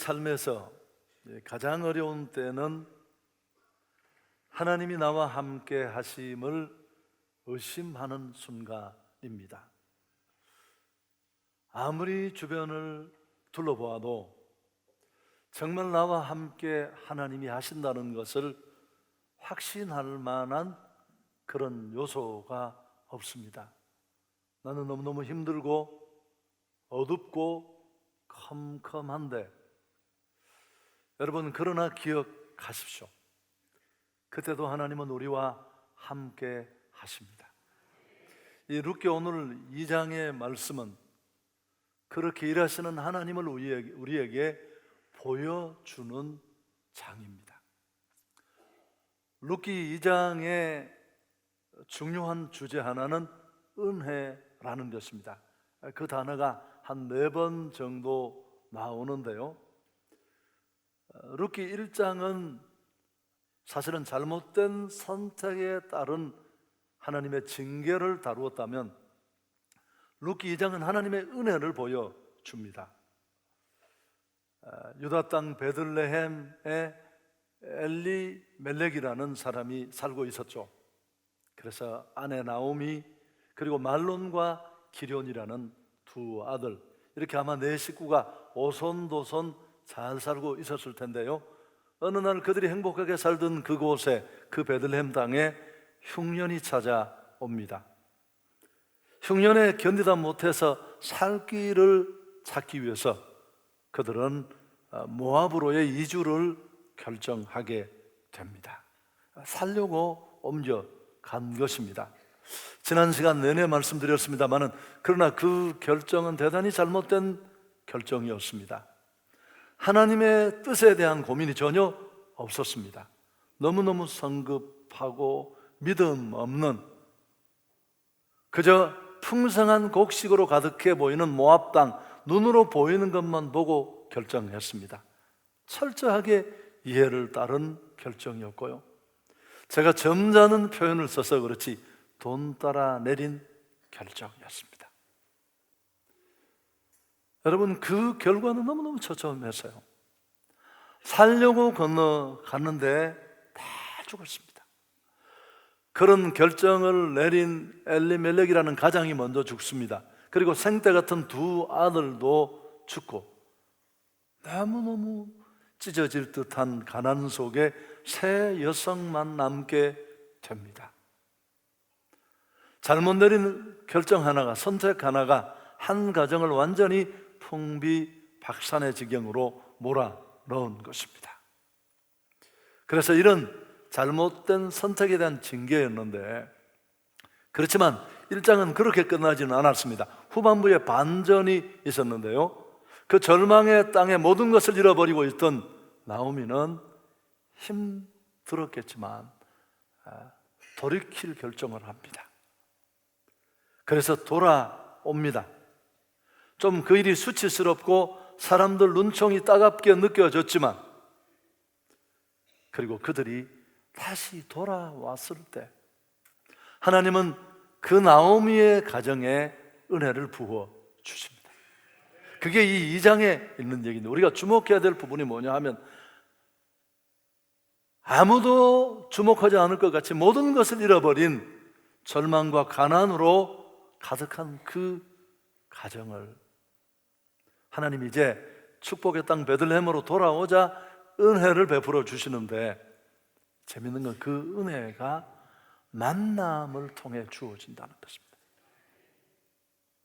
삶에서 가장 어려운 때는 하나님이 나와 함께 하심을 의심하는 순간입니다. 아무리 주변을 둘러보아도 정말 나와 함께 하나님이 하신다는 것을 확신할 만한 그런 요소가 없습니다. 나는 너무너무 힘들고 어둡고 컴컴한데, 여러분 그러나 기억하십시오. 그때도 하나님은 우리와 함께 하십니다. 이 룻기 오늘 2장의 말씀은 그렇게 일하시는 하나님을 우리에게 보여주는 장입니다. 룻기 2장의 중요한 주제 하나는 은혜라는 것입니다. 그 단어가 한 4번 정도 나오는데요, 룻기 1장은 사실은 잘못된 선택에 따른 하나님의 징계를 다루었다면, 룻기 2장은 하나님의 은혜를 보여줍니다. 유다 땅 베들레헴에 엘리멜렉이라는 사람이 살고 있었죠. 그래서 아내 나오미 그리고 말론과 기럐이라는 두 아들, 이렇게 아마 4식구가 오손도손 잘 살고 있었을 텐데요, 어느 날 그들이 행복하게 살던 그곳에, 그 베들레헴 땅에 흉년이 찾아옵니다. 흉년에 견디다 못해서 살 길을 찾기 위해서 그들은 모압으로의 이주를 결정하게 됩니다. 살려고 옮겨간 것입니다. 지난 시간 내내 말씀드렸습니다마는, 그러나 그 결정은 대단히 잘못된 결정이었습니다. 하나님의 뜻에 대한 고민이 전혀 없었습니다. 너무너무 성급하고 믿음 없는, 그저 풍성한 곡식으로 가득해 보이는 모압 땅, 눈으로 보이는 것만 보고 결정했습니다. 철저하게 이해를 따른 결정이었고요, 제가 점잖은 표현을 써서 그렇지 돈 따라 내린 결정이었습니다. 여러분, 그 결과는 너무너무 처참했어요. 살려고 건너갔는데 다 죽었습니다. 그런 결정을 내린 엘리멜렉이라는 가장이 먼저 죽습니다. 그리고 생떼 같은 두 아들도 죽고, 너무너무 찢어질 듯한 가난 속에 세 여성만 남게 됩니다. 잘못 내린 결정 하나가, 선택 하나가 한 가정을 완전히 풍비박산의 지경으로 몰아넣은 것입니다. 그래서 이런 잘못된 선택에 대한 징계였는데, 그렇지만 1장은 그렇게 끝나지는 않았습니다. 후반부에 반전이 있었는데요, 그 절망의 땅에 모든 것을 잃어버리고 있던 나오미는 힘들었겠지만 돌이킬 결정을 합니다. 그래서 돌아옵니다. 좀 그 일이 수치스럽고 사람들 눈총이 따갑게 느껴졌지만, 그리고 그들이 다시 돌아왔을 때 하나님은 그 나오미의 가정에 은혜를 부어 주십니다. 그게 이 2장에 있는 얘기인데, 우리가 주목해야 될 부분이 뭐냐 하면, 아무도 주목하지 않을 것 같이 모든 것을 잃어버린 절망과 가난으로 가득한 그 가정을 하나님이 이제 축복의 땅 베들레헴으로 돌아오자 은혜를 베풀어 주시는데, 재밌는 건 그 은혜가 만남을 통해 주어진다는 것입니다.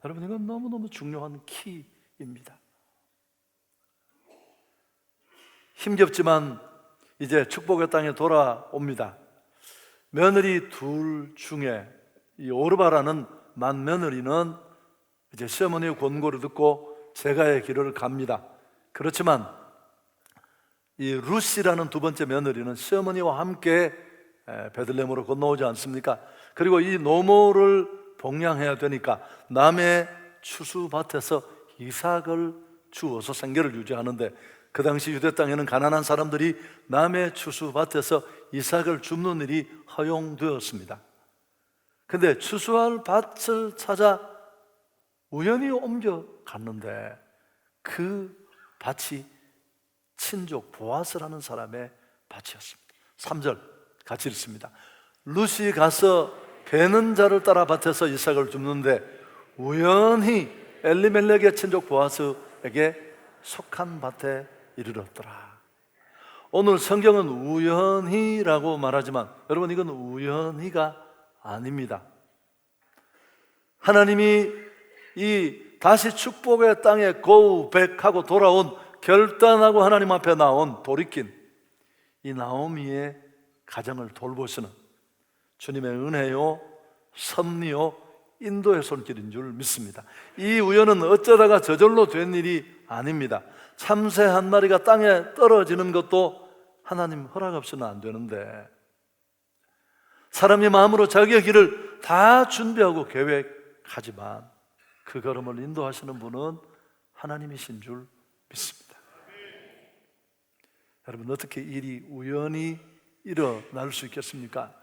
여러분, 이건 너무너무 중요한 키입니다. 힘겹지만 이제 축복의 땅에 돌아옵니다. 며느리 둘 중에 이 오르바라는 맏며느리는 이제 시어머니의 권고를 듣고 제가의 길을 갑니다. 그렇지만 이 룻이라는 두 번째 며느리는 시어머니와 함께 베들레헴으로 건너오지 않습니까? 그리고 이 노모를 봉양해야 되니까 남의 추수밭에서 이삭을 주어서 생계를 유지하는데, 그 당시 유대 땅에는 가난한 사람들이 남의 추수밭에서 이삭을 줍는 일이 허용되었습니다. 근데 추수할 밭을 찾아 우연히 옮겨갔는데 그 밭이 친족 보아스라는 사람의 밭이었습니다. 3절 같이 읽습니다. 룻이 가서 베는 자를 따라 밭에서 이삭을 줍는데 우연히 엘리멜렉의 친족 보아스에게 속한 밭에 이르렀더라. 오늘 성경은 우연히라고 말하지만 여러분, 이건 우연히가 아닙니다. 하나님이 이 다시 축복의 땅에 go back 하고 돌아온, 결단하고 하나님 앞에 나온, 돌이킨 이 나오미의 가정을 돌보시는 주님의 은혜요, 섭리요, 인도의 손길인 줄 믿습니다. 이 우연은 어쩌다가 저절로 된 일이 아닙니다. 참새 한 마리가 땅에 떨어지는 것도 하나님 허락 없이는 안 되는데, 사람이 마음으로 자기의 길을 다 준비하고 계획하지만 그 걸음을 인도하시는 분은 하나님이신 줄 믿습니다. 여러분, 어떻게 일이 우연히 일어날 수 있겠습니까?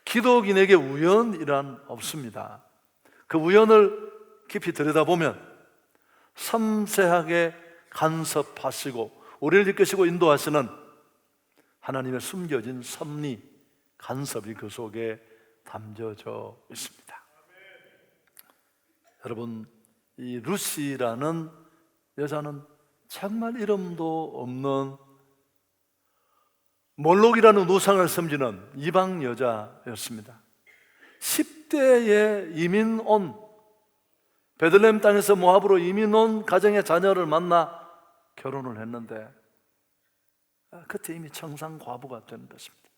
기독인에게 우연이란 없습니다. 그 우연을 깊이 들여다보면 섬세하게 간섭하시고 우리를 이끄시고 인도하시는 하나님의 숨겨진 섭리, 간섭이 그 속에 담겨져 있습니다. 여러분, 이 루시라는 여자는 정말 이름도 없는 몰록이라는 우상을 섬기는 이방 여자였습니다. 10대에 이민 온, 베들레헴 땅에서 모압으로 이민 온 가정의 자녀를 만나 결혼을 했는데 그때 이미 청산과부가 된 것입니다.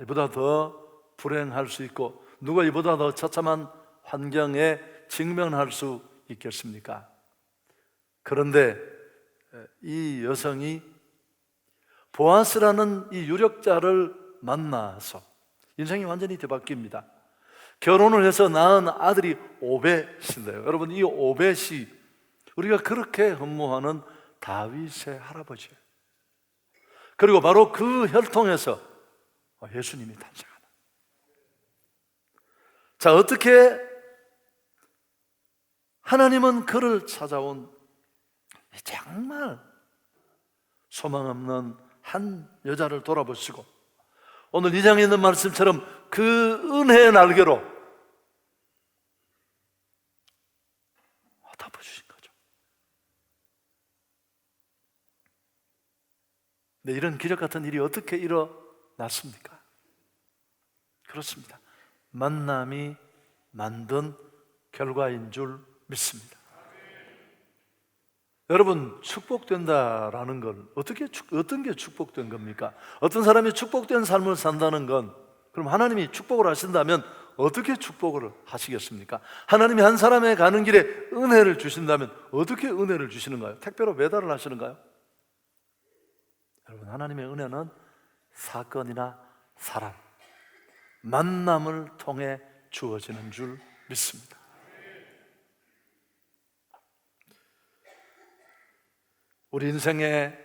이보다 더 불행할 수 있고 누가 이보다 더 처참한 환경에 직면할 수 있겠습니까? 그런데 이 여성이 보아스라는 이 유력자를 만나서 인생이 완전히 뒤바뀝니다. 결혼을 해서 낳은 아들이 오벳인데요. 여러분, 이 오벳이 우리가 그렇게 흠모하는 다윗의 할아버지예요. 그리고 바로 그 혈통에서 예수님이 탄생하는. 자, 어떻게 하나님은 그를 찾아온 정말 소망 없는 한 여자를 돌아보시고 오늘 이 장에 있는 말씀처럼 그 은혜의 날개로 덮어주신 거죠. 근데 이런 기적 같은 일이 어떻게 일어났습니까? 그렇습니다. 만남이 만든 결과인 줄 믿습니다. 여러분, 축복된다라는 걸 어떤 게 축복된 겁니까? 어떤 사람이 축복된 삶을 산다는 건, 그럼 하나님이 축복을 하신다면 어떻게 축복을 하시겠습니까? 하나님이 한 사람의 가는 길에 은혜를 주신다면 어떻게 은혜를 주시는가요? 택배로 배달을 하시는가요? 여러분, 하나님의 은혜는 사건이나 사람, 만남을 통해 주어지는 줄 믿습니다. 우리 인생에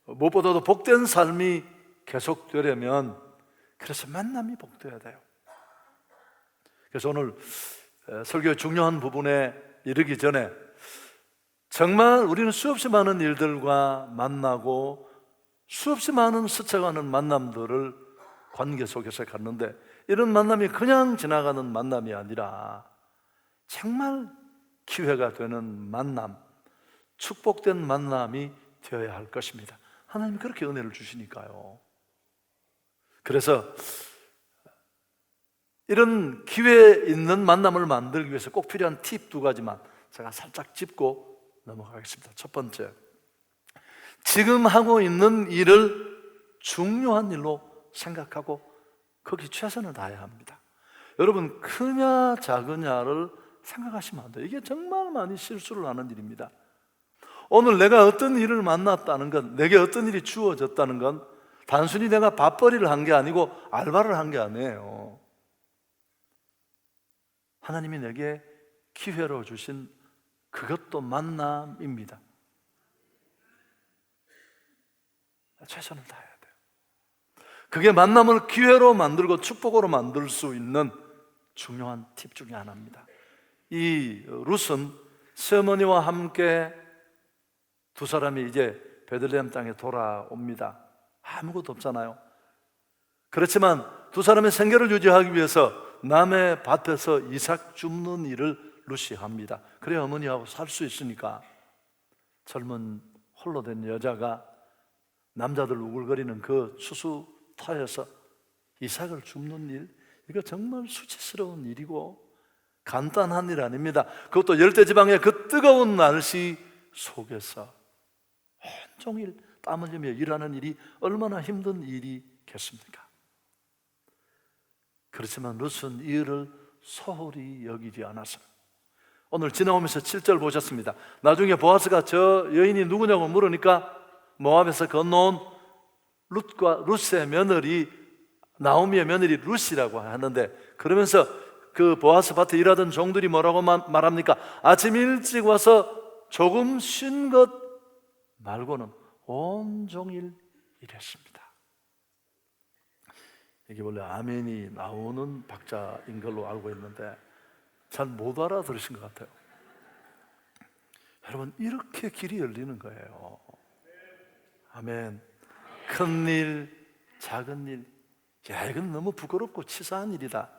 무엇보다도 복된 삶이 계속되려면 그래서 만남이 복되어야 돼요. 그래서 오늘 설교의 중요한 부분에 이르기 전에 정말 우리는 수없이 많은 일들과 만나고 수없이 많은 스쳐가는 만남들을 관계 속에서 갖는데, 이런 만남이 그냥 지나가는 만남이 아니라 정말 기회가 되는 만남, 축복된 만남이 되어야 할 것입니다. 하나님이 그렇게 은혜를 주시니까요. 그래서 이런 기회 있는 만남을 만들기 위해서 꼭 필요한 팁 2가지만 제가 살짝 짚고 넘어가겠습니다. 첫 번째, 지금 하고 있는 일을 중요한 일로 생각하고 거기 최선을 다해야 합니다. 여러분, 크냐 작으냐를 생각하시면 안 돼요. 이게 정말 많이 실수를 하는 일입니다. 오늘 내가 어떤 일을 만났다는 건, 내게 어떤 일이 주어졌다는 건 단순히 내가 밥벌이를 한 게 아니고 알바를 한 게 아니에요. 하나님이 내게 기회로 주신 그것도 만남입니다. 최선을 다해야 돼요. 그게 만남을 기회로 만들고 축복으로 만들 수 있는 중요한 팁 중에 하나입니다. 이 룻은 시어머니와 함께 두 사람이 이제 베들레헴 땅에 돌아옵니다. 아무것도 없잖아요. 그렇지만 두 사람의 생계를 유지하기 위해서 남의 밭에서 이삭 줍는 일을 루시 합니다. 그래야 어머니하고 살 수 있으니까. 젊은 홀로 된 여자가 남자들 우글거리는 그 추수터에서 이삭을 줍는 일, 이거 정말 수치스러운 일이고 간단한 일 아닙니다. 그것도 열대지방의 그 뜨거운 날씨 속에서 온종일 땀 흘리며 일하는 일이 얼마나 힘든 일이겠습니까? 그렇지만 룻은 이 일을 소홀히 여기지 않았어요. 오늘 지나오면서 7절 보셨습니다. 나중에 보아스가 저 여인이 누구냐고 물으니까 모압에서 건너온 룻의 며느리, 나오미의 며느리 룻이라고 하는데, 그러면서 그 보아스 밭에 일하던 종들이 뭐라고 말합니까? 아침 일찍 와서 조금 쉰 것 말고는 온종일 일했습니다. 이게 원래 아멘이 나오는 박자인 걸로 알고 있는데 잘 못 알아들으신 것 같아요. 여러분, 이렇게 길이 열리는 거예요. 아멘. 큰 일, 작은 일, 야, 이건 너무 부끄럽고 치사한 일이다.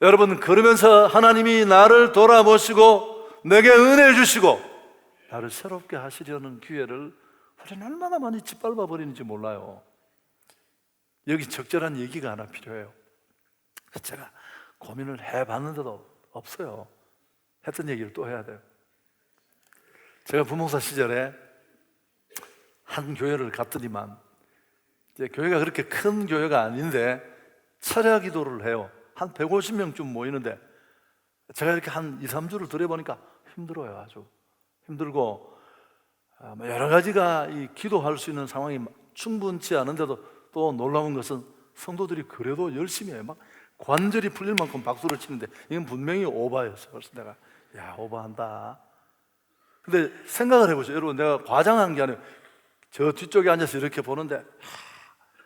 여러분, 그러면서 하나님이 나를 돌아보시고 내게 은혜 주시고 나를 새롭게 하시려는 기회를 우리는 얼마나 많이 짓밟아 버리는지 몰라요. 여기 적절한 얘기가 하나 필요해요. 제가 고민을 해봤는데도 없어요. 했던 얘기를 또 해야 돼요. 제가 부목사 시절에 한 교회를 갔더니만, 이제 교회가 그렇게 큰 교회가 아닌데 철야 기도를 해요. 한 150명쯤 모이는데 제가 이렇게 한 2, 3주를 들여보니까 힘들어요. 아주 힘들고 여러 가지가 이 기도할 수 있는 상황이 충분치 않은데도 또 놀라운 것은 성도들이 그래도 열심히 해요. 막 관절이 풀릴 만큼 박수를 치는데 이건 분명히 오바였어요. 그래서 내가 야, 오바한다. 근데 생각을 해보죠. 여러분, 내가 과장한 게 아니에요. 저 뒤쪽에 앉아서 이렇게 보는데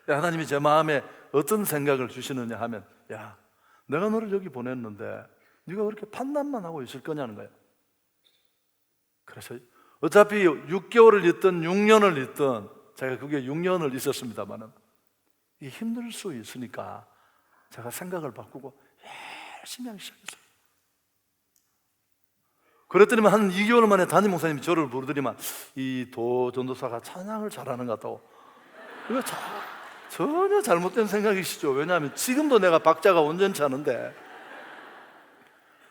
하나님이 제 마음에 어떤 생각을 주시느냐 하면, 야, 내가 너를 여기 보냈는데 네가 그렇게 판단만 하고 있을 거냐는 거예요. 그래서 어차피 6개월을 있든 6년을 있든, 제가 그게 6년을 있었습니다만은 이게 힘들 수 있으니까 제가 생각을 바꾸고 열심히 하기 시작했어요. 그랬더니만 한 2개월 만에 담임 목사님이 저를 부르더니만 이 도 전도사가 찬양을 잘하는 것 같다고. 이거 전혀 잘못된 생각이시죠. 왜냐하면 지금도 내가 박자가 온전치 않은데.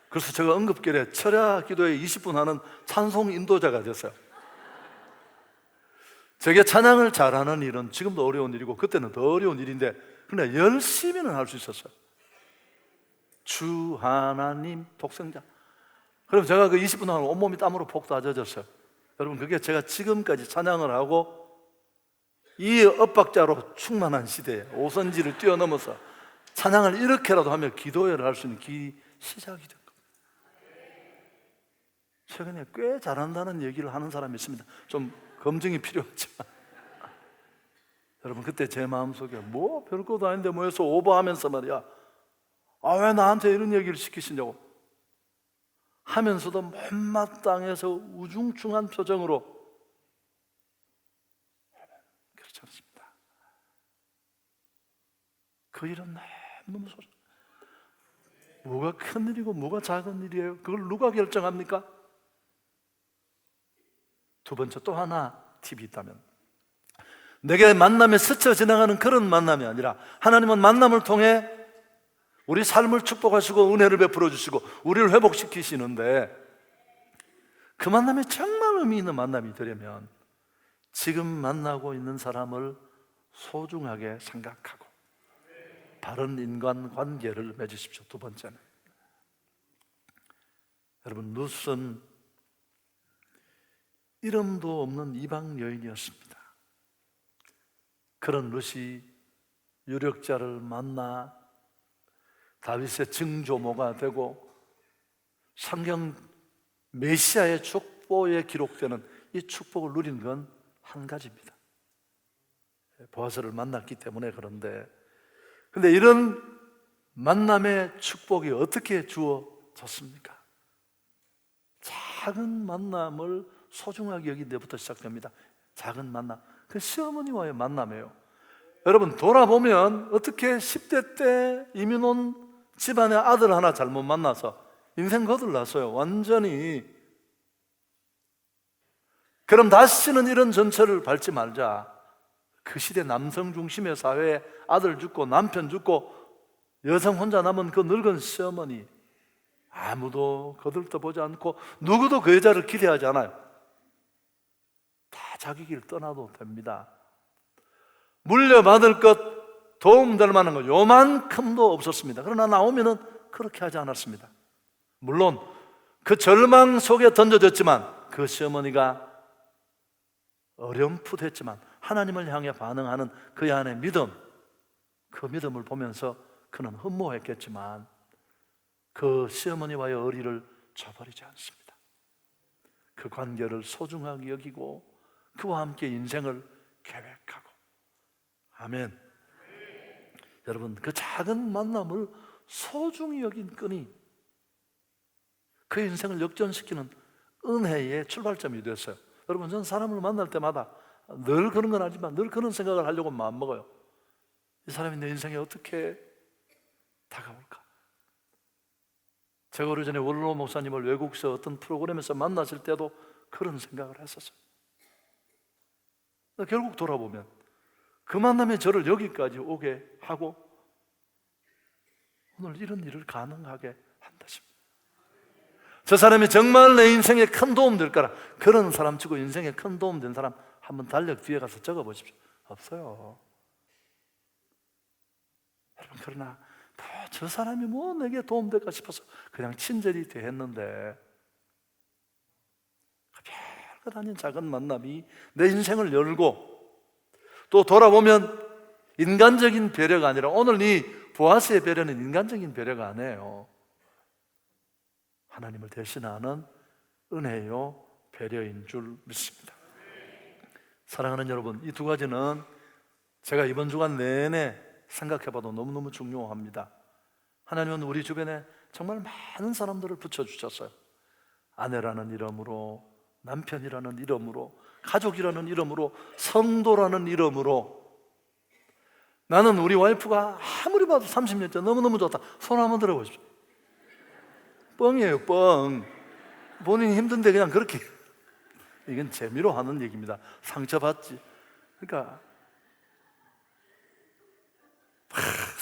그래서 제가 응급결에 철야 기도에 20분 하는 찬송 인도자가 됐어요. 제게 찬양을 잘하는 일은 지금도 어려운 일이고 그때는 더 어려운 일인데, 그러나 열심히는 할 수 있었어요. 주 하나님 독생자. 그럼 제가 그 20분 하면 온몸이 땀으로 폭 다 젖었어요. 여러분, 그게 제가 지금까지 찬양을 하고 이 엇박자로 충만한 시대에 오선지를 뛰어넘어서 찬양을 이렇게라도 하며 기도회를 할 수 있는 길이 시작이 된 겁니다. 최근에 꽤 잘한다는 얘기를 하는 사람이 있습니다. 좀 검증이 필요하지만 여러분, 그때 제 마음속에 뭐 별것도 아닌데 뭐해서 오버하면서 말이야, 왜 나한테 이런 얘기를 시키시냐고 하면서도 못마땅해서 우중충한 표정으로, 그렇지 않습니다. 그 일은 너무 소중. 뭐가 큰 일이고 뭐가 작은 일이에요? 그걸 누가 결정합니까? 두 번째, 또 하나 팁이 있다면, 내게 만남에 스쳐 지나가는 그런 만남이 아니라 하나님은 만남을 통해 우리 삶을 축복하시고 은혜를 베풀어 주시고 우리를 회복시키시는데, 그 만남이 정말 의미 있는 만남이 되려면 지금 만나고 있는 사람을 소중하게 생각하고 바른 인간관계를 맺으십시오. 두 번째는, 여러분, 룻은 이름도 없는 이방 여인이었습니다. 그런 룻이 유력자를 만나 다윗의 증조모가 되고 성경 메시아의 축복에 기록되는 이 축복을 누린 건 한 가지입니다. 보아스를 만났기 때문에. 그런데 이런 만남의 축복이 어떻게 주어졌습니까? 작은 만남을 소중하게 여긴 데부터 시작됩니다. 작은 만남, 그 시어머니와의 만남이에요. 여러분 돌아보면 어떻게 10대 때 이미 온 집안의 아들 하나 잘못 만나서 인생 거들났어요. 완전히. 그럼 다시는 이런 전철을 밟지 말자. 그 시대 남성 중심의 사회에 아들 죽고 남편 죽고 여성 혼자 남은 그 늙은 시어머니, 아무도 거들떠보지 않고 누구도 그 여자를 기대하지 않아요. 다 자기 길 떠나도 됩니다. 물려받을 것, 도움될 만한 것 요만큼도 없었습니다. 그러나 나오미는 그렇게 하지 않았습니다. 물론 그 절망 속에 던져졌지만, 그 시어머니가 어렴풋했지만 하나님을 향해 반응하는 그의 안의 믿음, 그 믿음을 보면서 그는 흠모했겠지만 그 시어머니와의 의리를 저버리지 않습니다. 그 관계를 소중하게 여기고 그와 함께 인생을 계획하고. 아멘. 여러분, 그 작은 만남을 소중히 여긴 끈이 그 인생을 역전시키는 은혜의 출발점이 됐어요. 여러분, 저는 사람을 만날 때마다 늘 그런 건 아니지만 늘 그런 생각을 하려고 마음먹어요. 이 사람이 내 인생에 어떻게 다가올까? 제가 오래전에 원로 목사님을 외국에서 어떤 프로그램에서 만났을 때도 그런 생각을 했었어요. 결국 돌아보면 그 만남이 저를 여기까지 오게 하고 오늘 이런 일을 가능하게 한다 싶습니다. 저 사람이 정말 내 인생에 큰 도움 될까라, 그런 사람 치고 인생에 큰 도움 된 사람 한번 달력 뒤에 가서 적어보십시오. 없어요. 여러분, 그러나 저 사람이 뭐 내게 도움 될까 싶어서 그냥 친절히 대했는데, 별것 아닌 작은 만남이 내 인생을 열고, 또 돌아보면 인간적인 배려가 아니라, 오늘 이 보아스의 배려는 인간적인 배려가 아니에요. 하나님을 대신하는 은혜요 배려인 줄 믿습니다. 사랑하는 여러분, 이 두 가지는 제가 이번 주간 내내 생각해봐도 너무너무 중요합니다. 하나님은 우리 주변에 정말 많은 사람들을 붙여주셨어요. 아내라는 이름으로, 남편이라는 이름으로, 가족이라는 이름으로, 성도라는 이름으로. 나는 우리 와이프가 아무리 봐도 30년째 너무너무 좋다. 손 한번 들어보십시오. 뻥이에요, 뻥. 본인이 힘든데 그냥 그렇게. 이건 재미로 하는 얘기입니다. 상처받지. 그러니까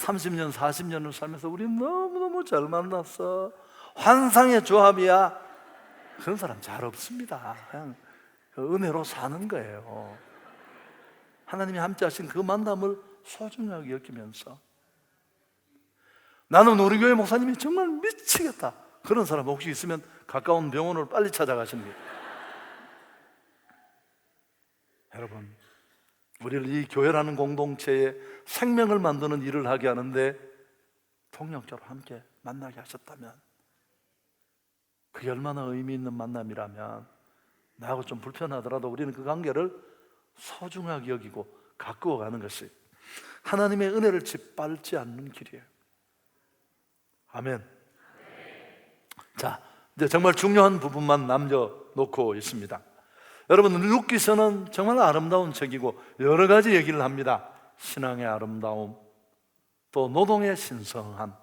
30년, 40년을 살면서 우리 너무너무 잘 만났어. 환상의 조합이야. 그런 사람 잘 없습니다. 그냥 그 은혜로 사는 거예요. 하나님이 함께 하신 그 만남을 소중하게 여기면서, 나는 우리 교회 목사님이 정말 미치겠다, 그런 사람 혹시 있으면 가까운 병원을 빨리 찾아가시는 거예요. 여러분, 우리를 이 교회라는 공동체에 생명을 만드는 일을 하게 하는데 동력적으로 함께 만나게 하셨다면, 그게 얼마나 의미 있는 만남이라면, 나하고 좀 불편하더라도 우리는 그 관계를 소중하게 여기고 가꾸어 가는 것이 하나님의 은혜를 짓밟지 않는 길이에요. 아멘. 자, 이제 정말 중요한 부분만 남겨놓고 있습니다. 여러분, 룻기서는 정말 아름다운 책이고 여러 가지 얘기를 합니다. 신앙의 아름다움, 또 노동의 신성함,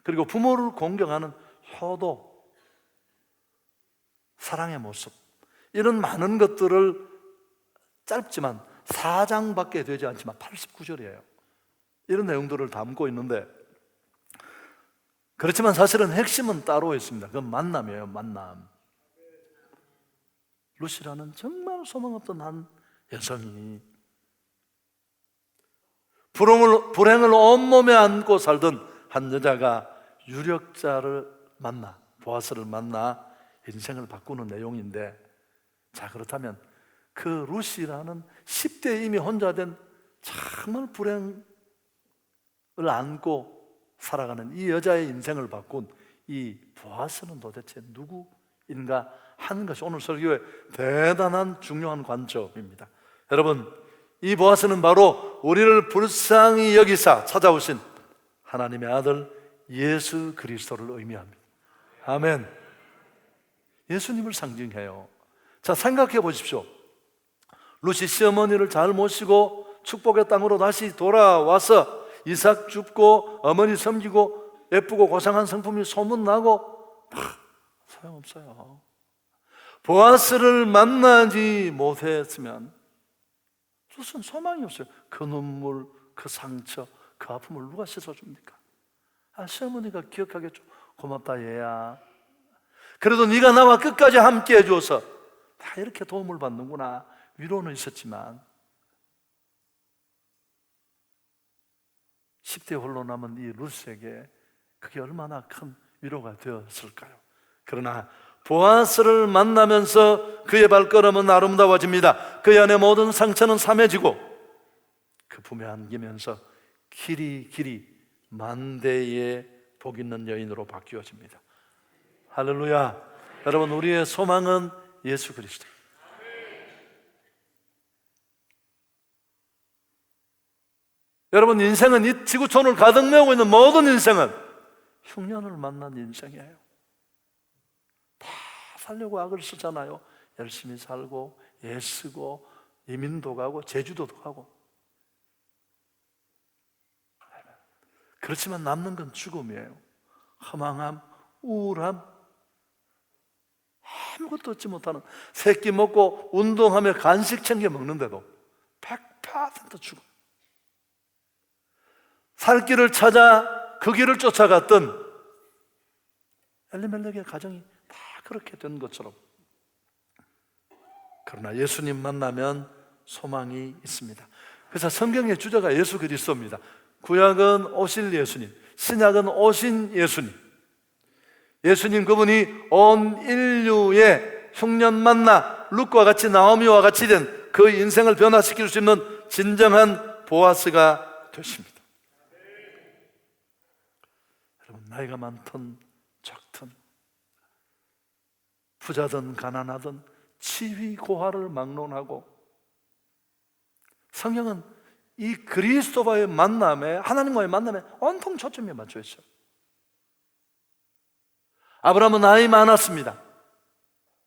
그리고 부모를 공경하는 효도, 사랑의 모습, 이런 많은 것들을 짧지만 4장밖에 되지 않지만 89절이에요. 이런 내용들을 담고 있는데, 그렇지만 사실은 핵심은 따로 있습니다. 그건 만남이에요. 만남. 룻이라는 정말 소망 없던 한 여성이 불행을 온몸에 안고 살던 한 여자가 유력자를 만나, 보아스를 만나 인생을 바꾸는 내용인데, 자, 그렇다면 그 룻이라는 10대에 이미 혼자 된 정말 불행을 안고 살아가는 이 여자의 인생을 바꾼 이 보아스는 도대체 누구인가 하는 것이 오늘 설교의 대단한 중요한 관점입니다. 여러분, 이 보아스는 바로 우리를 불쌍히 여기사 찾아오신 하나님의 아들 예수 그리스도를 의미합니다. 아멘. 예수님을 상징해요. 자, 생각해 보십시오. 루시 시어머니를 잘 모시고 축복의 땅으로 다시 돌아와서 이삭 줍고 어머니 섬기고 예쁘고 고상한 성품이 소문나고 소용없어요. 보아스를 만나지 못했으면 무슨 소망이 없어요. 그 눈물, 그 상처, 그 아픔을 누가 씻어줍니까? 시어머니가 기억하겠죠. 고맙다 얘야, 그래도 네가 나와 끝까지 함께 해줘서 다 이렇게 도움을 받는구나. 위로는 있었지만 10대 홀로 남은 이 루스에게 그게 얼마나 큰 위로가 되었을까요? 그러나 보아스를 만나면서 그의 발걸음은 아름다워집니다. 그의 안에 모든 상처는 삼해지고 그 품에 안기면서 길이 만대의 복 있는 여인으로 바뀌어집니다. 할렐루야. 여러분, 우리의 소망은 예수 그리스도. 여러분, 인생은 이 지구촌을 가득 메우고 있는 모든 인생은 흉년을 만난 인생이에요. 다 살려고 악을 쓰잖아요. 열심히 살고 애쓰고 이민도 가고 제주도도 가고. 그렇지만 남는 건 죽음이에요. 허망함, 우울함, 아무것도 얻지 못하는, 새끼 먹고 운동하며 간식 챙겨 먹는데도 100% 죽음. 살 길을 찾아 그 길을 쫓아갔던 엘리멜렉의 가정이 다 그렇게 된 것처럼, 그러나 예수님 만나면 소망이 있습니다. 그래서 성경의 주제가 예수 그리스도입니다. 구약은 오실 예수님, 신약은 오신 예수님. 예수님 그분이 온 인류의 흉년 만나 룻과 같이 나오미와 같이 된 그 인생을 변화시킬 수 있는 진정한 보아스가 되십니다. 여러분, 나이가 많든 적든 부자든 가난하든 치위 고하를 막론하고 성경은 이 그리스도와의 만남에, 하나님과의 만남에 온통 초점이 맞춰 있어요. 아브라함은 나이 많았습니다.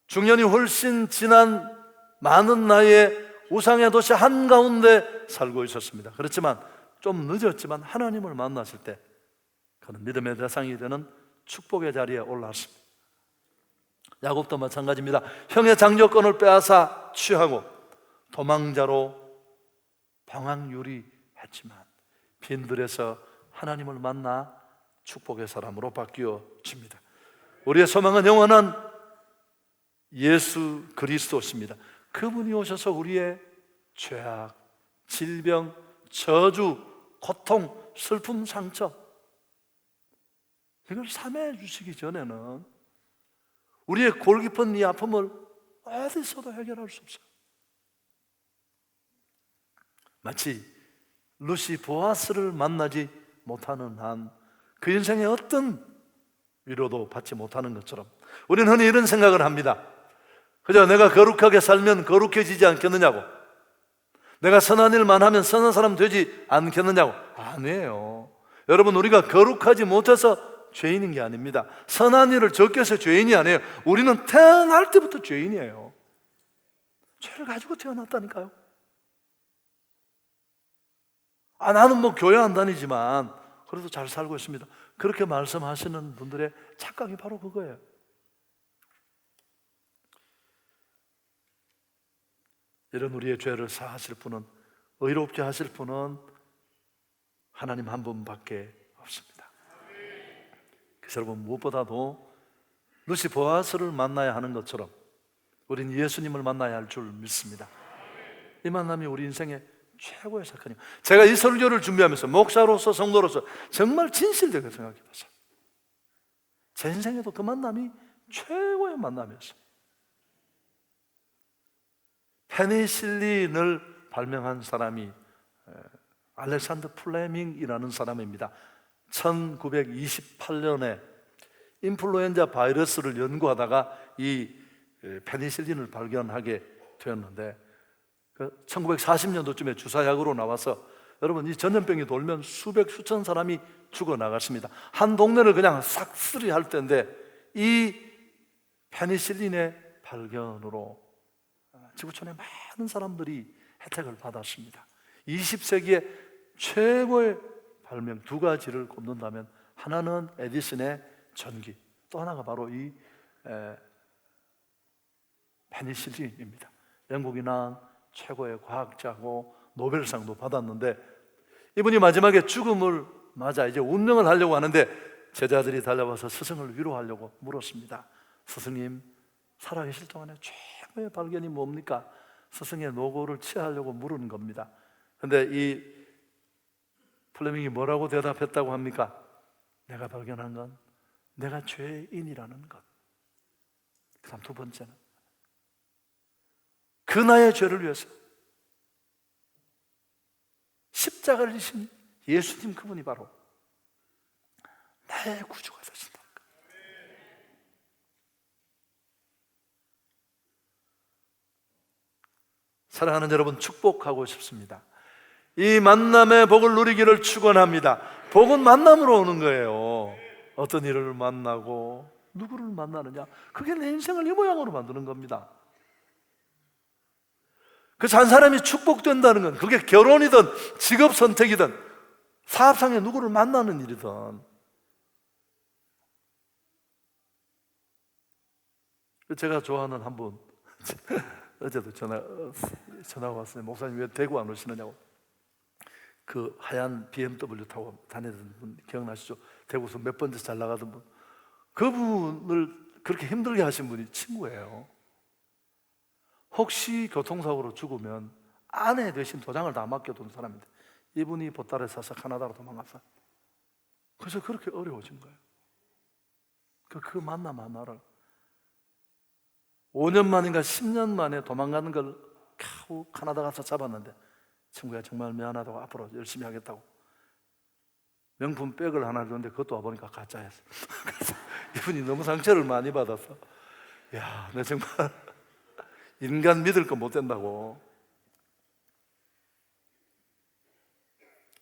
중년이 훨씬 지난 많은 나이에 우상의 도시 한가운데 살고 있었습니다. 그렇지만 좀 늦었지만 하나님을 만났을 때 그는 믿음의 대상이 되는 축복의 자리에 올랐습니다. 야곱도 마찬가지입니다. 형의 장조권을 빼앗아 취하고 도망자로 방황유리했지만 빈들에서 하나님을 만나 축복의 사람으로 바뀌어집니다. 우리의 소망은 영원한 예수 그리스도십니다. 그분이 오셔서 우리의 죄악, 질병, 저주, 고통, 슬픔, 상처 이걸 삼해 주시기 전에는 우리의 골 깊은 이 아픔을 어디서도 해결할 수 없어요. 마치 루시 보아스를 만나지 못하는 한 그 인생의 어떤 위로도 받지 못하는 것처럼 우리는 흔히 이런 생각을 합니다. 그저 내가 거룩하게 살면 거룩해지지 않겠느냐고, 내가 선한 일만 하면 선한 사람 되지 않겠느냐고. 아니에요. 여러분, 우리가 거룩하지 못해서 죄인인 게 아닙니다. 선한 일을 적게 해서 죄인이 아니에요. 우리는 태어날 때부터 죄인이에요. 죄를 가지고 태어났다니까요. 나는 뭐 교회 안 다니지만 그래도 잘 살고 있습니다. 그렇게 말씀하시는 분들의 착각이 바로 그거예요. 이런 우리의 죄를 사하실 분은, 의롭게 하실 분은 하나님 한 분밖에 없습니다. 그래서 여러분, 무엇보다도 루시 보아스를 만나야 하는 것처럼 우린 예수님을 만나야 할 줄 믿습니다. 이 만남이 우리 인생의 최고의 사건이에요. 제가 이 설교를 준비하면서 목사로서, 성도로서 정말 진실되게 생각해 봤어요. 제 인생에도 그 만남이 최고의 만남이었어요. 페니실린을 발명한 사람이 알렉산더 플레밍이라는 사람입니다. 1928년에 인플루엔자 바이러스를 연구하다가 이 페니실린을 발견하게 되었는데 1940년도쯤에 주사약으로 나와서, 여러분, 이 전염병이 돌면 수백 수천 사람이 죽어나갔습니다. 한 동네를 그냥 싹쓸이 할 때인데 이 페니실린의 발견으로 지구촌의 많은 사람들이 혜택을 받았습니다. 20세기의 최고의 발명 두 가지를 꼽는다면 하나는 에디슨의 전기, 또 하나가 바로 이 페니실린입니다. 영국이 낳은 최고의 과학자고 노벨상도 받았는데, 이분이 마지막에 죽음을 맞아 이제 운명을 하려고 하는데 제자들이 달려와서 스승을 위로하려고 물었습니다. 스승님, 살아계실 동안에 최고의 발견이 뭡니까? 스승의 노고를 취하려고 물은 겁니다. 근데 이 플레밍이 뭐라고 대답했다고 합니까? 내가 발견한 건 내가 죄인이라는 것. 그 다음 두 번째는 그 나의 죄를 위해서 십자가를 지신 예수님, 그분이 바로 나의 구주가 되신다. 사랑하는 여러분, 축복하고 싶습니다. 이 만남의 복을 누리기를 축원합니다. 복은 만남으로 오는 거예요. 어떤 일을 만나고 누구를 만나느냐, 그게 내 인생을 이 모양으로 만드는 겁니다. 그래서 한 사람이 축복된다는 건 그게 결혼이든 직업 선택이든 사업상에 누구를 만나는 일이든. 제가 좋아하는 한 분 어제도 전화가 왔어요. 목사님 왜 대구 안 오시느냐고. 그 하얀 BMW 타고 다니던 분 기억나시죠? 대구에서 몇 번째 잘 나가던 분. 그분을 그렇게 힘들게 하신 분이 친구예요. 혹시 교통사고로 죽으면 아내 대신 도장을 다 맡겨둔 사람인데 이분이 보따리 사서 카나다로 도망갔어요. 그래서 그렇게 어려워진 거예요. 그 만남 하나를 5년 만인가 10년 만에 도망가는 걸 겨우 카나다 가서 잡았는데 친구가 정말 미안하다고 앞으로 열심히 하겠다고 명품 백을 하나 줬는데 그것도 와보니까 가짜였어. 그래서 이분이 너무 상처를 많이 받았어. 야, 내 정말 인간 믿을 거 못 된다고.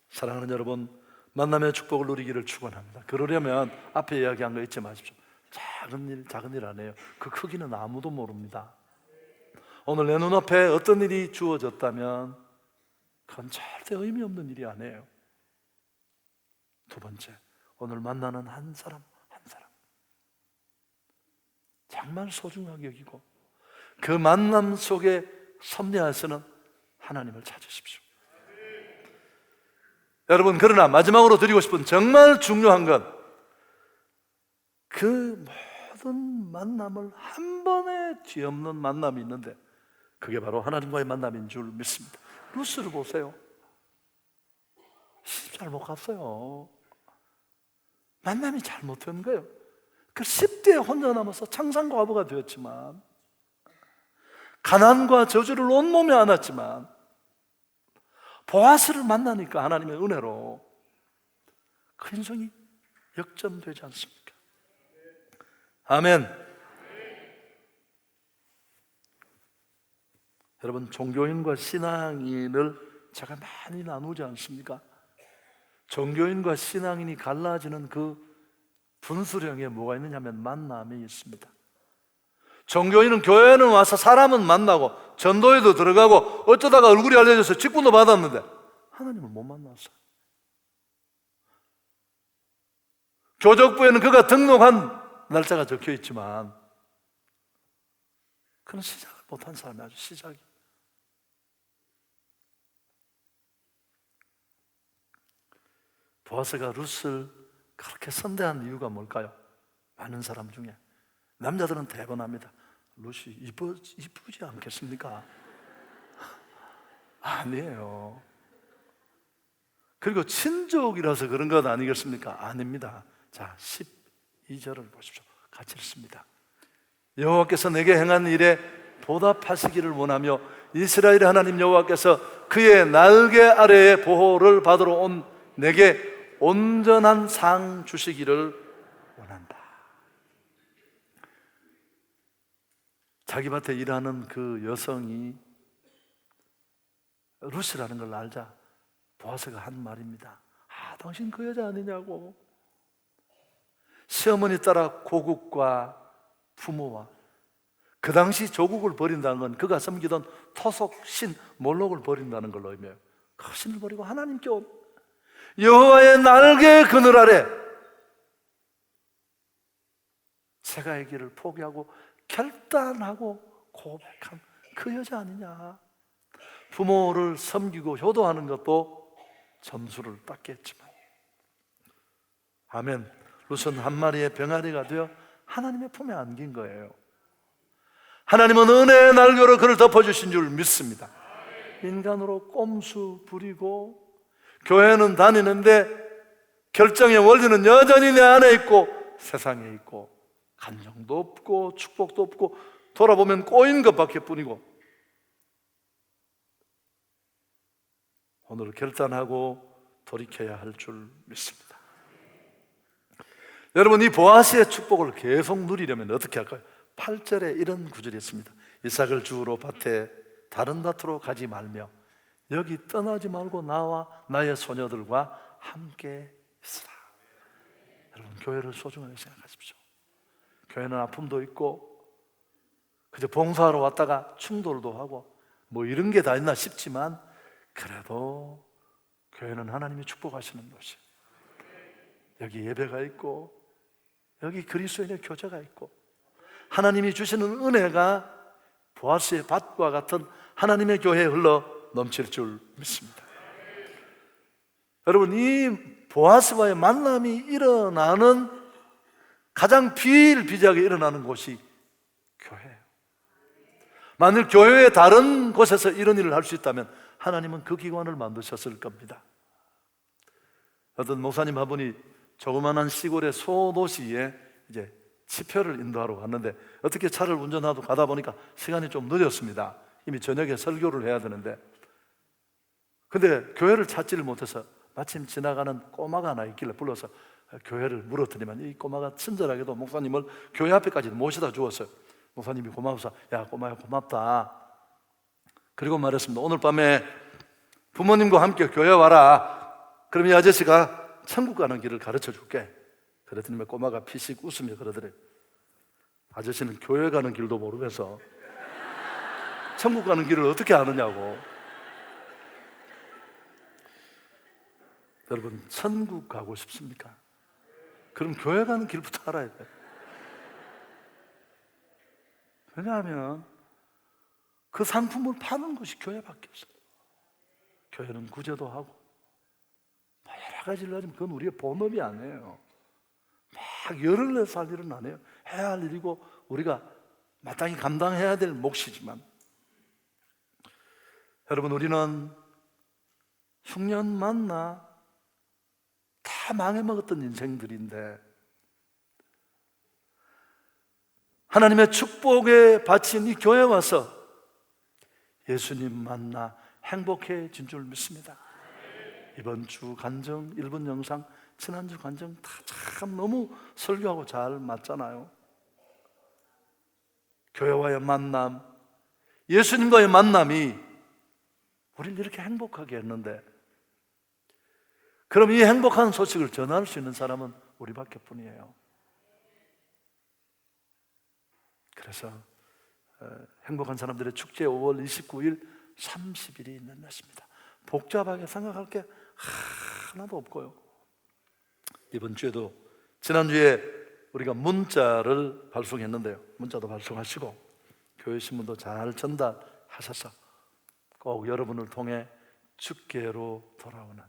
사랑하는 여러분, 만남의 축복을 누리기를 축원합니다. 그러려면 앞에 이야기한 거 잊지 마십시오. 작은 일 아니에요. 그 크기는 아무도 모릅니다. 오늘 내 눈앞에 어떤 일이 주어졌다면 그건 절대 의미 없는 일이 아니에요. 두 번째, 오늘 만나는 한 사람 한 사람 정말 소중하게 여기고 그 만남 속에 섭리하시는 하나님을 찾으십시오. 여러분, 그러나 마지막으로 드리고 싶은 정말 중요한 건 그 모든 만남을 한 번에 뒤엎는 만남이 있는데 그게 바로 하나님과의 만남인 줄 믿습니다. 루스를 보세요. 시집 잘 못 갔어요. 만남이 잘못된 거예요. 그 10대에 혼자 남아서 창상과부가 되었지만 가난과 저주를 온몸에 안았지만 보아스를 만나니까 하나님의 은혜로 그 인생이 역전되지 않습니까? 아멘. 여러분, 종교인과 신앙인을 제가 많이 나누지 않습니까? 종교인과 신앙인이 갈라지는 그 분수령에 뭐가 있느냐면 만남이 있습니다. 종교인은 교회는 와서 사람은 만나고 전도에도 들어가고 어쩌다가 얼굴이 알려져서 직분도 받았는데 하나님을 못 만났어요. 교적부에는 그가 등록한 날짜가 적혀 있지만 그는 시작을 못한 사람이 아주 시작이. 보아스가 룻을 그렇게 선대한 이유가 뭘까요? 많은 사람 중에 남자들은 대번합니다. 룻이 이쁘지 않겠습니까? 아니에요. 그리고 친족이라서 그런 것 아니겠습니까? 아닙니다. 자, 12절을 보십시오. 같이 읽습니다. 여호와께서 내게 행한 일에 보답하시기를 원하며 이스라엘의 하나님 여호와께서 그의 날개 아래에 보호를 받으러 온 내게 온전한 상 주시기를 원한다. 자기 밭에 일하는 그 여성이 룻이라는 걸 알자 보아스가 한 말입니다. 당신 그 여자 아니냐고. 시어머니 따라 고국과 부모와 그 당시 조국을 버린다는 건 그가 섬기던 토속 신 몰록을 버린다는 걸로 의미해요. 그 신을 버리고 하나님께 온 여호와의 날개 그늘 아래 새가의 길을 포기하고 결단하고 고백한 그 여자 아니냐. 부모를 섬기고 효도하는 것도 점수를 땄겠지만, 아멘. 룻은 한 마리의 병아리가 되어 하나님의 품에 안긴 거예요. 하나님은 은혜의 날개로 그를 덮어주신 줄 믿습니다. 인간으로 꼼수 부리고 교회는 다니는데 결정의 원리는 여전히 내 안에 있고 세상에 있고 감정도 없고 축복도 없고 돌아보면 꼬인 것밖에 뿐이고, 오늘 결단하고 돌이켜야 할 줄 믿습니다. 여러분, 이 보아스의 축복을 계속 누리려면 어떻게 할까요? 8절에 이런 구절이 있습니다. 이삭을 주우러 밭에 다른 밭으로 가지 말며 여기 떠나지 말고 나와 나의 소녀들과 함께 있으라. 여러분, 교회를 소중하게 생각하십시오. 교회는 아픔도 있고 그저 봉사하러 왔다가 충돌도 하고 뭐 이런 게 다 있나 싶지만, 그래도 교회는 하나님이 축복하시는 곳이에요. 여기 예배가 있고 여기 그리스도인의 교제가 있고 하나님이 주시는 은혜가 보아스의 밭과 같은 하나님의 교회에 흘러 넘칠 줄 믿습니다. 여러분, 이 보아스와의 만남이 일어나는 가장 비일비재하게 일어나는 곳이 교회예요. 만일 교회의 다른 곳에서 이런 일을 할 수 있다면 하나님은 그 기관을 만드셨을 겁니다. 어떤 목사님 한 분이 조그만한 시골의 소도시에 이제 집회를 인도하러 갔는데 어떻게 차를 운전하고 가다 보니까 시간이 좀 늦었습니다. 이미 저녁에 설교를 해야 되는데, 근데 교회를 찾지를 못해서 마침 지나가는 꼬마가 하나 있길래 불러서 교회를 물었더니만 이 꼬마가 친절하게도 목사님을 교회 앞에까지 모셔다 주었어요. 목사님이 고마워서 야 꼬마야 고맙다. 그리고 말했습니다. 오늘 밤에 부모님과 함께 교회 와라. 그럼 이 아저씨가 천국 가는 길을 가르쳐 줄게. 그랬더니 꼬마가 피식 웃으며 그러더래. 아저씨는 교회 가는 길도 모르면서 천국 가는 길을 어떻게 아느냐고. 여러분, 천국 가고 싶습니까? 그럼 교회 가는 길부터 알아야 돼요. 왜냐하면 그 상품을 파는 곳이 교회밖에 없어요. 교회는 구제도 하고 여러 가지를 하지만 그건 우리의 본업이 아니에요. 막 열을 내서 할 일은 아니에요. 해야 할 일이고 우리가 마땅히 감당해야 될 몫이지만, 여러분, 우리는 흉년 만나 다 망해먹었던 인생들인데 하나님의 축복에 바친 이 교회에 와서 예수님 만나 행복해진 줄 믿습니다. 이번 주 간증, 1분 영상, 지난주 간증 다 참 너무 설교하고 잘 맞잖아요. 교회와의 만남, 예수님과의 만남이 우리를 이렇게 행복하게 했는데, 그럼 이 행복한 소식을 전할 수 있는 사람은 우리밖에 뿐이에요. 그래서 행복한 사람들의 축제 5월 29일, 30일이 있는 날입니다. 복잡하게 생각할 게 하나도 없고요. 이번 주에도 지난주에 우리가 문자를 발송했는데요. 문자도 발송하시고 교회 신문도 잘 전달하셔서 꼭 여러분을 통해 주께로 돌아오는,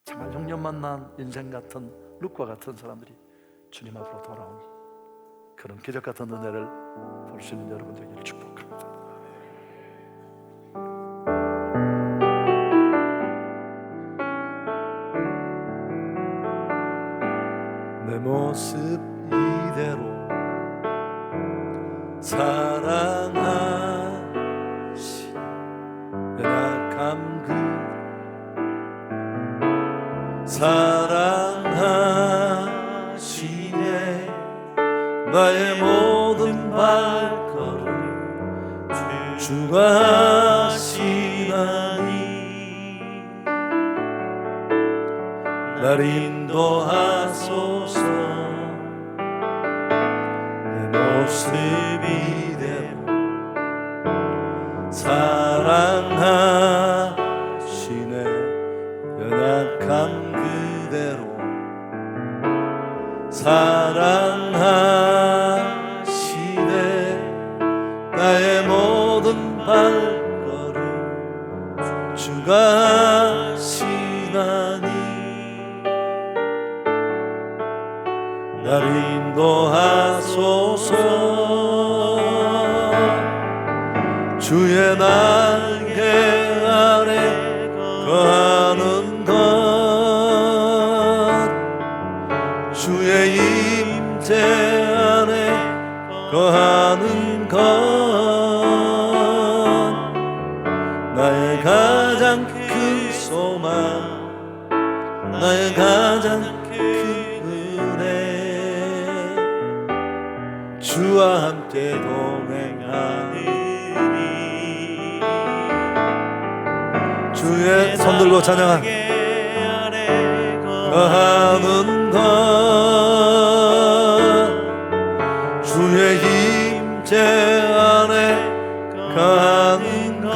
정말 흉년 만난 인생 같은 룻과 같은 사람들이 주님 앞으로 돌아오는 그런 기적 같은 은혜를 볼 수 있는 여러분 되기를 축복합니다. 내 모습 이대로 사랑하시 연약함 그 사랑하시네. 나의 모든 발걸음 주가 하시나니 날 인도하소서. 내 모습이 사랑하시네. 연약한 그대로 사랑하시네. 나의 모든 발걸음 주가 하시나니 날 인도하소서. 주의 날개 아래 거하는 것, 주의 임재 안에 거하는 것, 나의 가장 큰 소망, 나의 가장 큰 은혜. 주와 함께 동행하니 주의 손들고 찬양한 거하는 것, 주의 임재 안에 거하는 것,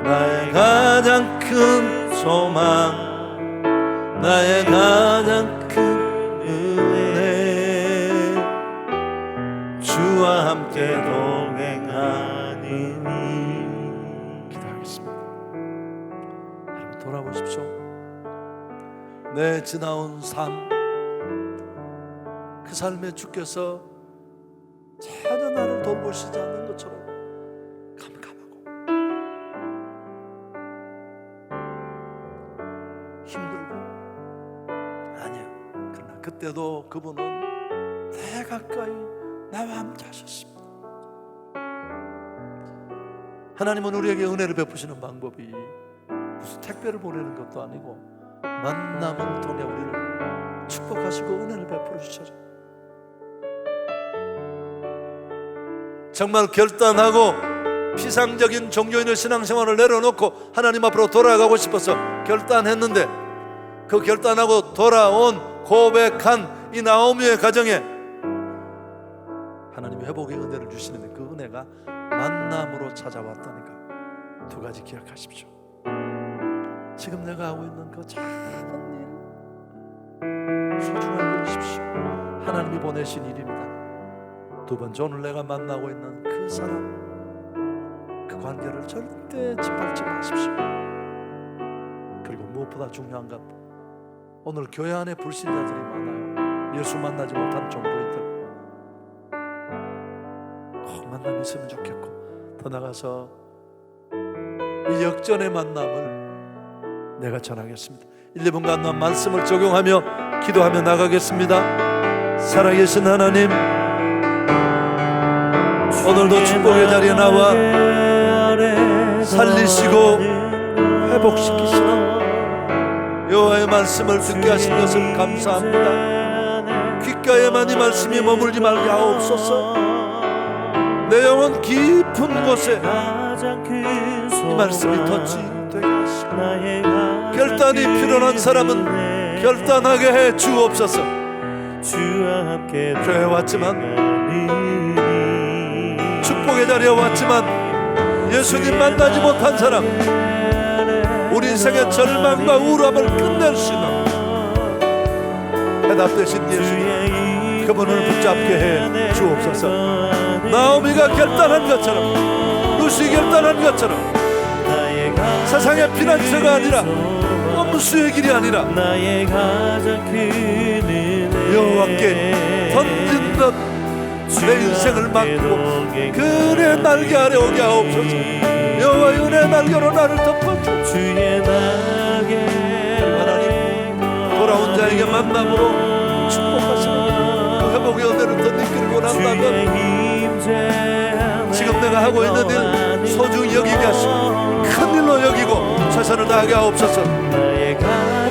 나의 가장 큰 소망, 나의 가장 큰 은혜. 주와 함께 동행하니. 돌아보십시오. 내 지나온 삶, 그 삶에 주께서 전혀 나를 돌보시지 않는 것처럼 캄캄하고 힘들고, 아니에요. 그러나 그때도 그분은 내 가까이 나와 함께 하셨습니다. 하나님은 우리에게 은혜를 베푸시는 방법이 무슨 택배를 보내는 것도 아니고 만남을 통해 우리를 축복하시고 은혜를 베풀어 주셔서 정말 결단하고 피상적인 종교인의 신앙생활을 내려놓고 하나님 앞으로 돌아가고 싶어서 결단했는데, 그 결단하고 돌아온 고백한 이 나오미의 가정에 하나님이 회복의 은혜를 주시는데, 그 은혜가 만남으로 찾아왔다니까. 두 가지 기억하십시오. 지금 내가 하고 있는 그 작은 일 소중하게 여기십시오. 하나님이 보내신 일입니다. 두 번째, 오늘 내가 만나고 있는 그 사람, 그 관계를 절대 짓밟지 마십시오. 그리고 무엇보다 중요한 것, 오늘 교회 안에 불신자들이 많아요. 예수 만나지 못한 종교인들, 꼭 만남이 있으면 좋겠고, 더 나가서 이 역전의 만남을 내가 전하겠습니다. 1, 2분간 말씀을 적용하며 기도하며 나가겠습니다. 살아계신 하나님, 오늘도 축복의 자리에 나와 살리시고 회복시키시는 여호와의 말씀을 듣게 하신 것을 감사합니다. 귓가에만 이 말씀이 머물지 말게 하옵소서. 내 영혼 깊은 곳에 이 말씀이 터치 되게 하시고, 결단이 필요한 사람은 결단하게 해 주옵소서. 교회에 왔지만, 축복의 자리에 왔지만 예수님 만나지 못한 사람, 우리 인생의 절망과 우울함을 끝낼 수 있는 해답되신 예수님, 그분을 붙잡게 해 주옵소서. 나오미가 결단한 것처럼, 루시 결단한 것처럼 세상의 피난처가 아니라 엄수의 길이 아니라 여호와께 던진 것 내 인생을 맡고 그의 날개 아래 오게 하옵소서. 여호와의 은혜의 날개로 나를 덮어주옵소서. 하나님, 돌아온 자에게 만남으로 축복하시는 그 회복의 은혜를 더 이끌고 난다면 지금 내가 하고 있는 일 소중히 여기게 하시고 큰 일로 여기고 최선을 다하게 하옵소서.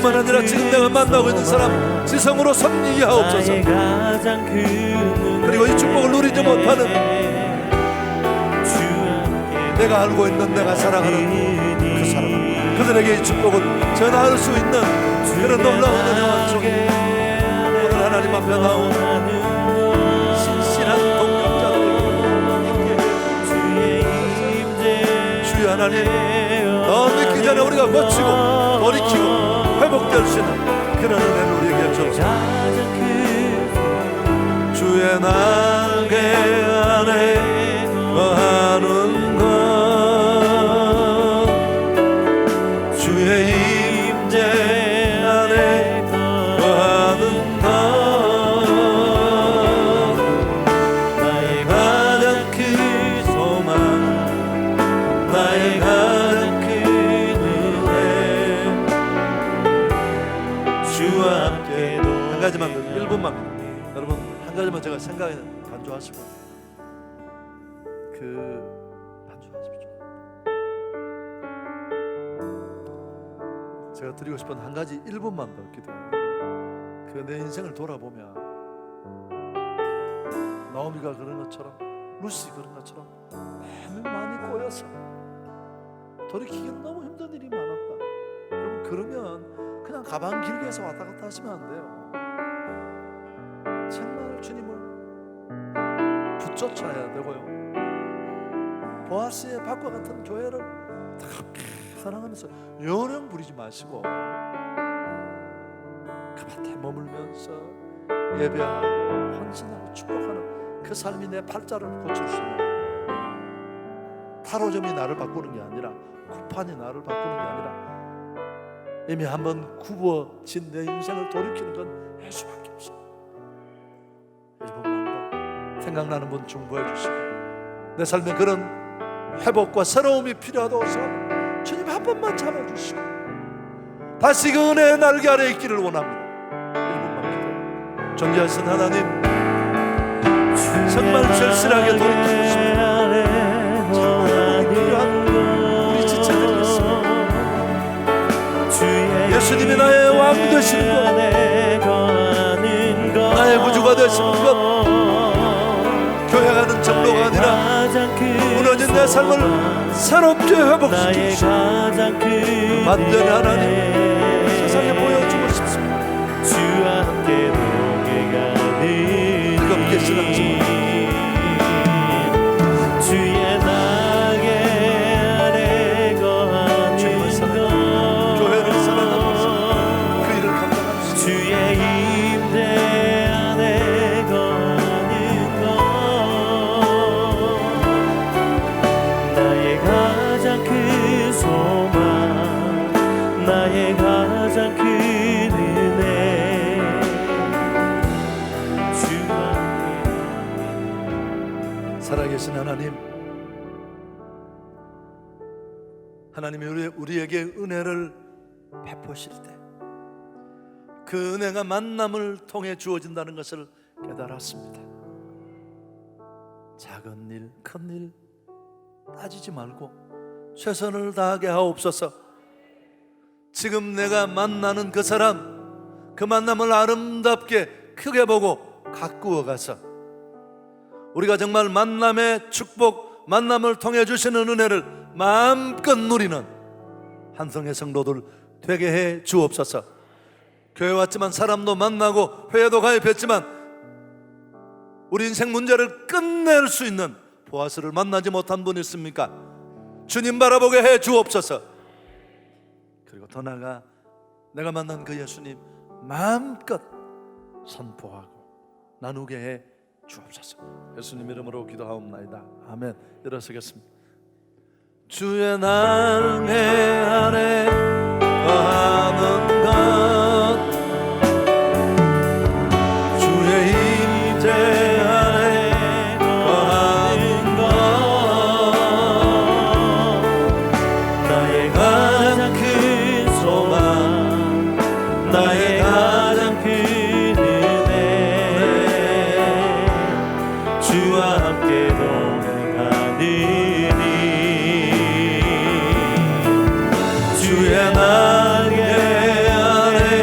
뿐만 아니라 지금 내가 만나고 있는 사람 지성으로 섬기게 하옵소서. 그리고 이 축복을 누리지 못하는, 내가 알고 있는 내가 사랑하는 그 사람, 그들에게 이 축복을 전할 수 있는 그런 놀라운 은혜와 종, 오늘 하나님 앞에 나오는 신실한 동역자들 주의 하나님, 더 늦기 전에 우리가 고치고 돌이키고 회복될 수 있는 그런 은혜를 우리에게 주옵소서. 주의 날개 안에 거하는 것, 주의 임재 안에 거하는 것, 나의 가장 큰 소망, 나의 가장 큰 은혜, 주와 함께. 한 가지만 더, 1분만. 여러분, 한 가지만 제가 생각에 반주하시고 반주하십시오. 제가 드리고 싶은 한 가지 1분만 더 기도합니다. 내 인생을 돌아보면 나오미가 그런 것처럼, 루시 그런 것처럼 너무 많이 꼬여서 돌이키기는 너무 힘든 일이 많았다. 여러분, 그러면 그냥 가방 길게서 왔다 갔다 하시면 안 돼요. 정말 주님을 붙쫓아야 되고요. 보아스의 밭과 같은 교회를 뜨겁게 사랑하면서 요령 부리지 마시고 그 밭에 머물면서 예배하고 헌신하고 축복하는 그 삶이 내 팔자를 고칠 수 있는, 타로점이 나를 바꾸는 게 아니라, 쿠판이 나를 바꾸는 게 아니라, 이미 한번 굽어진 내 인생을 돌이키는 건 예수밖에 없어. 1분만 더 생각나는 분 중보해 주시고, 내 삶에 그런 회복과 새로움이 필요하다고 생각하면 주님 한 번만 잡아주시고 다시 그 은혜의 날개 아래 있기를 원합니다. 1분만 기도. 존귀하신 하나님, 정말 절실하게 돌이키고 싶습니다. 정말 필요한 우리 지체들이 있습니다. 예수님이 나의 왕 되시는 것, 나의 구주가 되시는 것, 교회 가는 정도가 아니라 무너진 내 삶을 새롭게 회복시키시고 반전의 하나님 세상에 보여주고 싶습니다. 뜨겁게 신앙습니다. 주님을 사랑하고 교회를 사랑하면서 그 일을 감당합시다. 주의 임재 안에 거하는 것, 나의 가장 큰 소망, 나의 가장 큰 은혜, 주와 함께. 살아계신 하나님, 하나님이 우리에게 은혜를 베푸실 때 그 은혜가 만남을 통해 주어진다는 것을 깨달았습니다. 작은 일, 큰 일 따지지 말고 최선을 다하게 하옵소서. 지금 내가 만나는 그 사람, 그 만남을 아름답게 크게 보고 가꾸어 가서 우리가 정말 만남의 축복, 만남을 통해 주시는 은혜를 마음껏 누리는 한성의 성도들 되게 해 주옵소서. 교회 왔지만 사람도 만나고 회에도 가입했지만 우리 인생 문제를 끝낼 수 있는 보아스를 만나지 못한 분 있습니까? 주님 바라보게 해 주옵소서. 그리고 더 나아가 내가 만난 그 예수님 마음껏 선포하고 나누게 해 주옵소서. 예수님 이름으로 기도하옵나이다. 아멘. 일어서겠습니다. 주의 날개 아래 거하는 것, 주의 임재 안에 거하는 것, 나의 가장 큰 소망, 나의 가장 큰 은혜, 주와 함께 동행하니 주의 날개 안에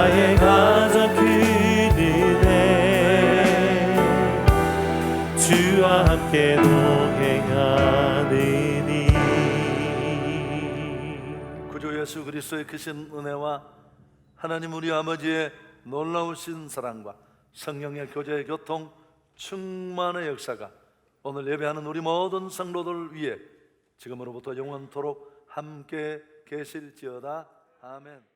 나의 가장 큰 은혜 주와 함께 동행하느니. 구주 예수 그리스도의 크신 은혜와 하나님 우리 아버지의 놀라우신 사랑과 성령의 교제의 교통 충만의 역사가 오늘 예배하는 우리 모든 성도들 위해 지금으로부터 영원토록 함께 계실지어다. 아멘.